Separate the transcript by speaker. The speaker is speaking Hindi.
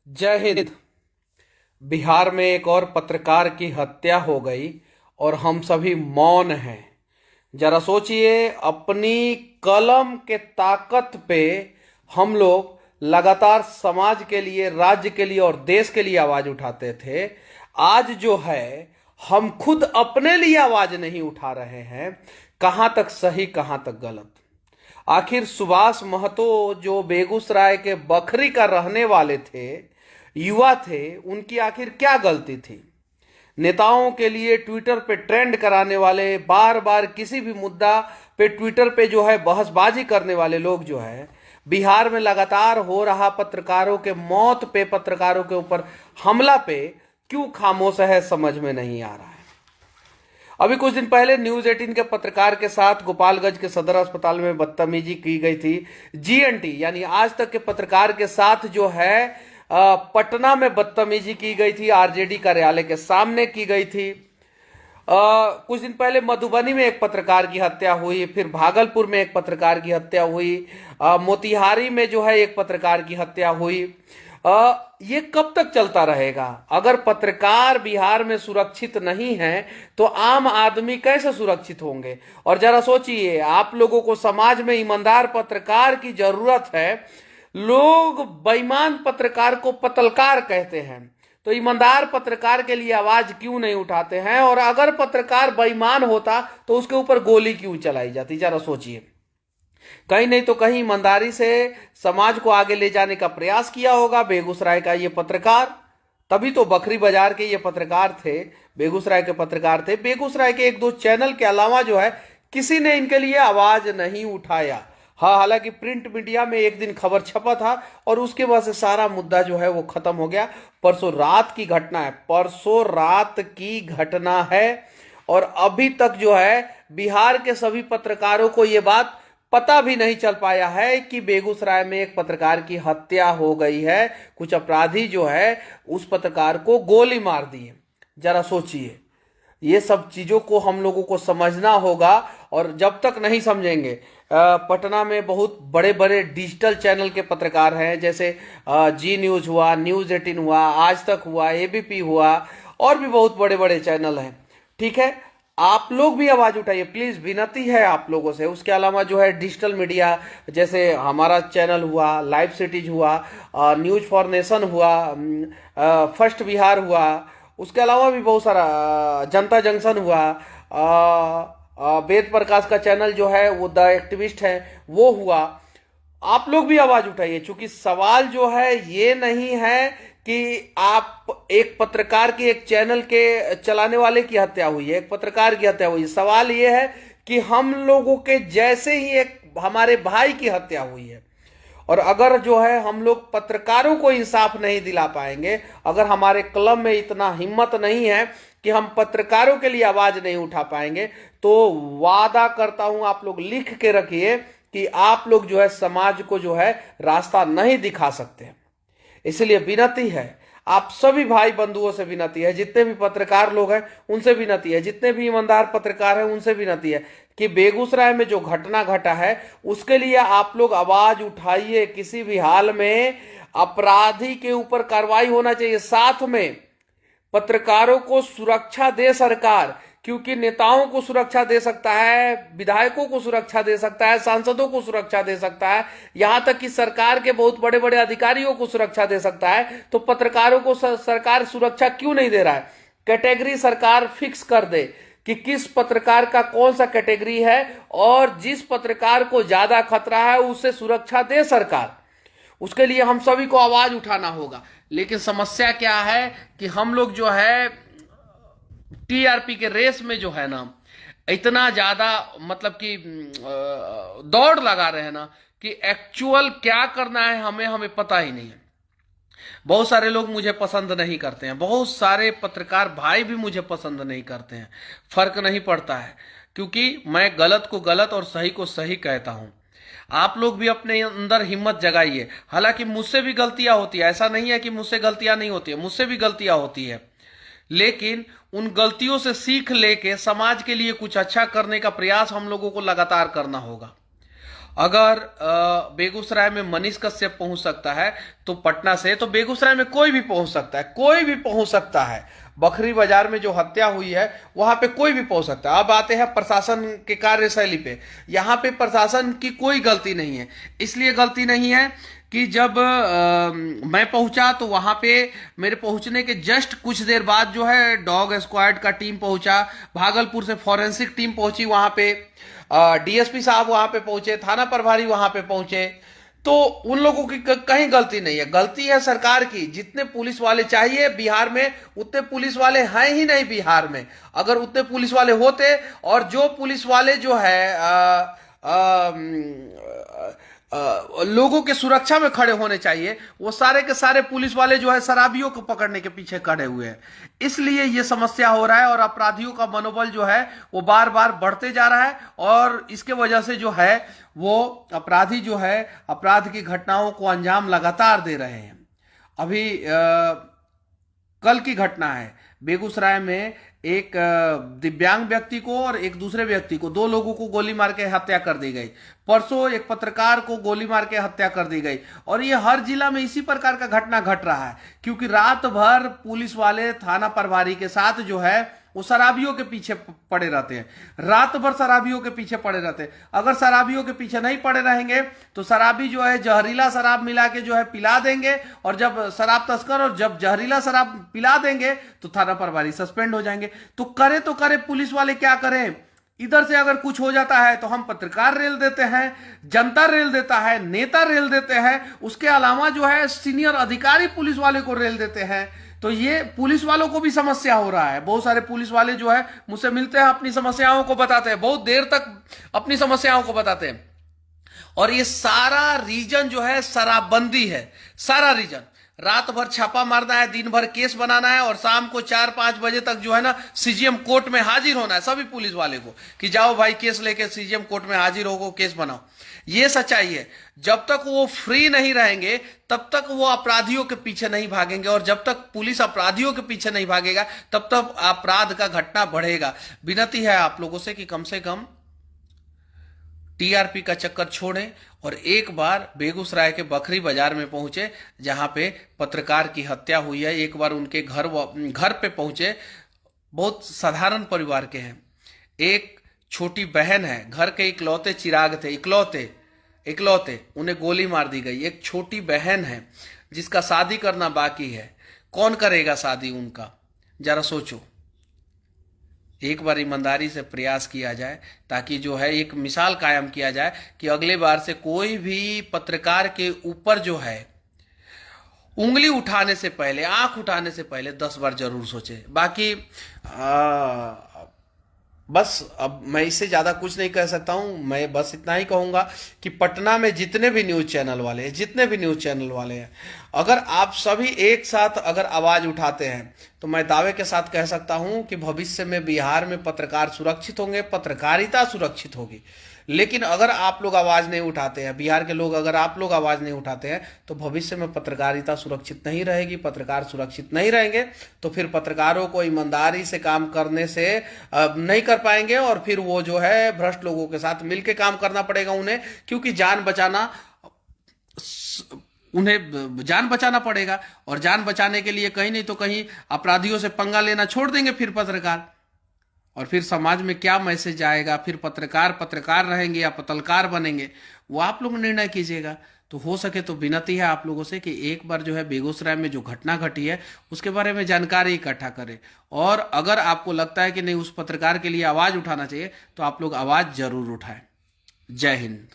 Speaker 1: जय हिंद। बिहार में एक और पत्रकार की हत्या हो गई और हम सभी मौन हैं। जरा सोचिए, अपनी कलम के ताकत पे हम लोग लगातार समाज के लिए, राज्य के लिए और देश के लिए आवाज उठाते थे। आज जो है हम खुद अपने लिए आवाज नहीं उठा रहे हैं। कहां तक सही, कहां तक गलत? आखिर सुभाष महतो जो बेगूसराय के बखरी का रहने वाले थे, युवा थे, उनकी आखिर क्या गलती थी? नेताओं के लिए ट्विटर पे ट्रेंड कराने वाले, बार बार किसी भी मुद्दा पे ट्विटर पे जो है बहसबाजी करने वाले लोग जो है, बिहार में लगातार हो रहा पत्रकारों के मौत पे, पत्रकारों के ऊपर हमला पे क्यों खामोश है, समझ में नहीं आ रहा है। अभी कुछ दिन पहले न्यूज 18 के पत्रकार के साथ गोपालगंज के सदर अस्पताल में बदतमीजी की गई थी। जीएनटी यानी आज तक के पत्रकार के साथ जो है पटना में बदतमीजी की गई थी, आरजेडी कार्यालय के सामने की गई थी। कुछ दिन पहले मधुबनी में एक पत्रकार की हत्या हुई, फिर भागलपुर में एक पत्रकार की हत्या हुई, मोतिहारी में जो है एक पत्रकार की हत्या हुई। ये कब तक चलता रहेगा? अगर पत्रकार बिहार में सुरक्षित नहीं है तो आम आदमी कैसे सुरक्षित होंगे? और जरा सोचिए, आप लोगों को समाज में ईमानदार पत्रकार की जरूरत है। लोग बेईमान पत्रकार को पतलकार कहते हैं, तो ईमानदार पत्रकार के लिए आवाज क्यों नहीं उठाते हैं? और अगर पत्रकार बेईमान होता तो उसके ऊपर गोली क्यों चलाई जाती? जरा सोचिए। कहीं नहीं तो कहीं ईमानदारी से समाज को आगे ले जाने का प्रयास किया होगा बेगूसराय का ये पत्रकार। तभी तो बखरी बाजार के ये पत्रकार थे, बेगूसराय के पत्रकार थे। बेगूसराय के एक दो चैनल के अलावा जो है किसी ने इनके लिए आवाज नहीं उठाया। हाँ, हालांकि प्रिंट मीडिया में एक दिन खबर छपा था और उसके बाद से सारा मुद्दा जो है वो खत्म हो गया। परसों रात की घटना है, परसों रात की घटना है। और अभी तक जो है बिहार के सभी पत्रकारों को ये बात पता भी नहीं चल पाया है कि बेगूसराय में एक पत्रकार की हत्या हो गई है। कुछ अपराधी जो है उस पत्रकार को गोली मार दी है। जरा सोचिए, ये सब चीजों को हम लोगों को समझना होगा। और जब तक नहीं समझेंगे, पटना में बहुत बड़े बड़े डिजिटल चैनल के पत्रकार हैं, जैसे जी न्यूज हुआ, न्यूज 18 हुआ, आज तक हुआ, एबीपी हुआ, और भी बहुत बड़े बड़े चैनल हैं। ठीक है, आप लोग भी आवाज उठाइए, प्लीज, विनती है आप लोगों से। उसके अलावा जो है डिजिटल मीडिया, जैसे हमारा चैनल हुआ, लाइव सिटीज हुआ, न्यूज फॉर नेशन हुआ, फर्स्ट बिहार हुआ, उसके अलावा भी बहुत सारा, जनता जंक्शन हुआ, वेद प्रकाश का चैनल जो है वो द एक्टिविस्ट है, वो हुआ। आप लोग भी आवाज उठाइए, क्योंकि सवाल जो है ये नहीं है कि आप एक पत्रकार की, एक चैनल के चलाने वाले की हत्या हुई है, एक पत्रकार की हत्या हुई है। सवाल ये है कि हम लोगों के जैसे ही एक हमारे भाई की हत्या हुई है। और अगर जो है हम लोग पत्रकारों को इंसाफ नहीं दिला पाएंगे, अगर हमारे कलम में इतना हिम्मत नहीं है कि हम पत्रकारों के लिए आवाज नहीं उठा पाएंगे, तो वादा करता हूं, आप लोग लिख के रखिए कि आप लोग जो है समाज को जो है रास्ता नहीं दिखा सकते। इसलिए विनती है, आप सभी भाई बंधुओं से विनती है, जितने भी पत्रकार लोग हैं उनसे विनती है, जितने भी ईमानदार पत्रकार हैं उनसे विनती है कि बेगूसराय में जो घटना घटा है उसके लिए आप लोग आवाज उठाइए। किसी भी हाल में अपराधी के ऊपर कार्रवाई होना चाहिए। साथ में पत्रकारों को सुरक्षा दे सरकार, क्योंकि नेताओं को सुरक्षा दे सकता है, विधायकों को सुरक्षा दे सकता है, सांसदों को सुरक्षा दे सकता है, यहां तक कि सरकार के बहुत बड़े बड़े अधिकारियों को सुरक्षा दे सकता है। तो पत्रकारों को सरकार सुरक्षा क्यों नहीं दे रहा है? कैटेगरी सरकार फिक्स कर दे कि किस पत्रकार का कौन सा कैटेगरी है, और जिस पत्रकार को ज्यादा खतरा है उसे सुरक्षा दे सरकार। उसके लिए हम सभी को आवाज उठाना होगा। लेकिन समस्या क्या है कि हम लोग जो है टीआरपी के रेस में जो है ना, इतना ज्यादा मतलब कि दौड़ लगा रहे हैं ना कि एक्चुअल क्या करना है हमें पता ही नहीं है। बहुत सारे लोग मुझे पसंद नहीं करते हैं, बहुत सारे पत्रकार भाई भी मुझे पसंद नहीं करते हैं। फर्क नहीं पड़ता है, क्योंकि मैं गलत को गलत और सही को सही कहता हूं। आप लोग भी अपने अंदर हिम्मत जगाइए। हालांकि मुझसे भी गलतियां होती है, ऐसा नहीं है कि मुझसे गलतियां नहीं होती है, मुझसे भी गलतियां होती है। लेकिन उन गलतियों से सीख लेके समाज के लिए कुछ अच्छा करने का प्रयास हम लोगों को लगातार करना होगा। अगर बेगूसराय में मनीष कश्यप पहुंच सकता है तो पटना से तो बेगूसराय में कोई भी पहुंच सकता है, कोई भी पहुंच सकता है। बखरी बाजार में जो हत्या हुई है वहां पे कोई भी पहुंच सकता है। अब आते हैं प्रशासन के कार्यशैली पे। यहाँ पे प्रशासन की कोई गलती नहीं है। इसलिए गलती नहीं है कि जब मैं पहुंचा तो वहां पे मेरे पहुंचने के जस्ट कुछ देर बाद जो है डॉग स्क्वाड का टीम पहुंचा, भागलपुर से फॉरेंसिक टीम पहुंची, वहां पे डीएसपी साहब वहां पे पहुंचे, थाना प्रभारी वहां पे पहुंचे। तो उन लोगों की कहीं गलती नहीं है, गलती है सरकार की। जितने पुलिस वाले चाहिए बिहार में उतने पुलिस वाले हैं ही नहीं बिहार में। अगर उतने पुलिस वाले होते, और जो पुलिस वाले जो है लोगों के सुरक्षा में खड़े होने चाहिए, वो सारे के सारे पुलिस वाले जो है शराबियों को पकड़ने के पीछे खड़े हुए हैं। इसलिए ये समस्या हो रहा है और अपराधियों का मनोबल जो है वो बार बार बढ़ते जा रहा है। और इसके वजह से जो है वो अपराधी जो है अपराध की घटनाओं को अंजाम लगातार दे रहे हैं। अभी कल की घटना है, बेगूसराय में एक दिव्यांग व्यक्ति को और एक दूसरे व्यक्ति को, दो लोगों को गोली मार के हत्या कर दी गई। परसों एक पत्रकार को गोली मार के हत्या कर दी गई। और ये हर जिला में इसी प्रकार का घटना घट रहा है, क्योंकि रात भर पुलिस वाले थाना प्रभारी के साथ जो है वो शराबियों के पीछे पड़े रहते हैं। रात भर शराबियों के पीछे पड़े रहते हैं। अगर शराबियों के पीछे नहीं पड़े रहेंगे तो शराबी जो है जहरीला शराब मिला के जो है पिला देंगे, और जब शराब तस्कर और जब जहरीला शराब पिला देंगे तो थाना प्रभारी सस्पेंड हो जाएंगे। तो करे पुलिस वाले क्या करें? इधर से अगर कुछ हो जाता है तो हम पत्रकार रेल देते हैं, जनता रेल देता है, नेता रेल देते हैं, उसके अलावा जो है सीनियर अधिकारी पुलिस वाले को रेल देते हैं। तो ये पुलिस वालों को भी समस्या हो रहा है। बहुत सारे पुलिस वाले जो है मुझसे मिलते हैं, अपनी समस्याओं को बताते हैं, बहुत देर तक अपनी समस्याओं को बताते हैं। और ये सारा रीजन जो है शराबबंदी है, सारा रीजन। रात भर छापा मारना है, दिन भर केस बनाना है, और शाम को 4-5 बजे तक जो है ना सीजीएम कोर्ट में हाजिर होना है सभी पुलिस वाले को, कि जाओ भाई केस लेके सीजीएम कोर्ट में हाजिर हो, केस बनाओ। ये सच्चाई है। जब तक वो फ्री नहीं रहेंगे तब तक वो अपराधियों के पीछे नहीं भागेंगे, और जब तक पुलिस अपराधियों के पीछे नहीं भागेगा तब तक अपराध का घटना बढ़ेगा। विनती है आप लोगों से कि कम से कम टीआरपी का चक्कर छोड़ें और एक बार बेगूसराय के बखरी बाजार में पहुंचे, जहां पे पत्रकार की हत्या हुई है। एक बार उनके घर पे पहुंचे। बहुत साधारण परिवार के हैं। एक छोटी बहन है, घर के इकलौते चिराग थे, इकलौते उन्हें गोली मार दी गई। एक छोटी बहन है जिसका शादी करना बाकी है। कौन करेगा शादी उनका? जरा सोचो। एक बार ईमानदारी से प्रयास किया जाए, ताकि जो है एक मिसाल कायम किया जाए कि अगले बार से कोई भी पत्रकार के ऊपर जो है उंगली उठाने से पहले, आंख उठाने से पहले 10 बार जरूर सोचे। बाकी बस अब मैं इससे ज्यादा कुछ नहीं कह सकता हूं। मैं बस इतना ही कहूंगा कि पटना में जितने भी न्यूज चैनल वाले हैं, अगर आप सभी एक साथ अगर आवाज उठाते हैं तो मैं दावे के साथ कह सकता हूं कि भविष्य में बिहार में पत्रकार सुरक्षित होंगे, पत्रकारिता सुरक्षित होगी। लेकिन अगर आप लोग आवाज नहीं उठाते हैं, बिहार के लोग अगर आप लोग आवाज नहीं उठाते हैं, तो भविष्य में पत्रकारिता सुरक्षित नहीं रहेगी, पत्रकार सुरक्षित नहीं रहेंगे। तो फिर पत्रकारों को ईमानदारी से काम करने से नहीं कर पाएंगे, और फिर वो जो है भ्रष्ट लोगों के साथ मिलकर काम करना पड़ेगा उन्हें, क्योंकि उन्हें जान बचाना पड़ेगा। और जान बचाने के लिए कहीं नहीं तो कहीं अपराधियों से पंगा लेना छोड़ देंगे फिर पत्रकार। और फिर समाज में क्या मैसेज आएगा? फिर पत्रकार रहेंगे या पतलकार बनेंगे, वो आप लोग निर्णय कीजिएगा। तो हो सके तो विनती है आप लोगों से कि एक बार जो है बेगूसराय में जो घटना घटी है उसके बारे में जानकारी इकट्ठा करें, और अगर आपको लगता है कि नहीं उस पत्रकार के लिए आवाज उठाना चाहिए तो आप लोग आवाज जरूर उठाएं। जय हिंद।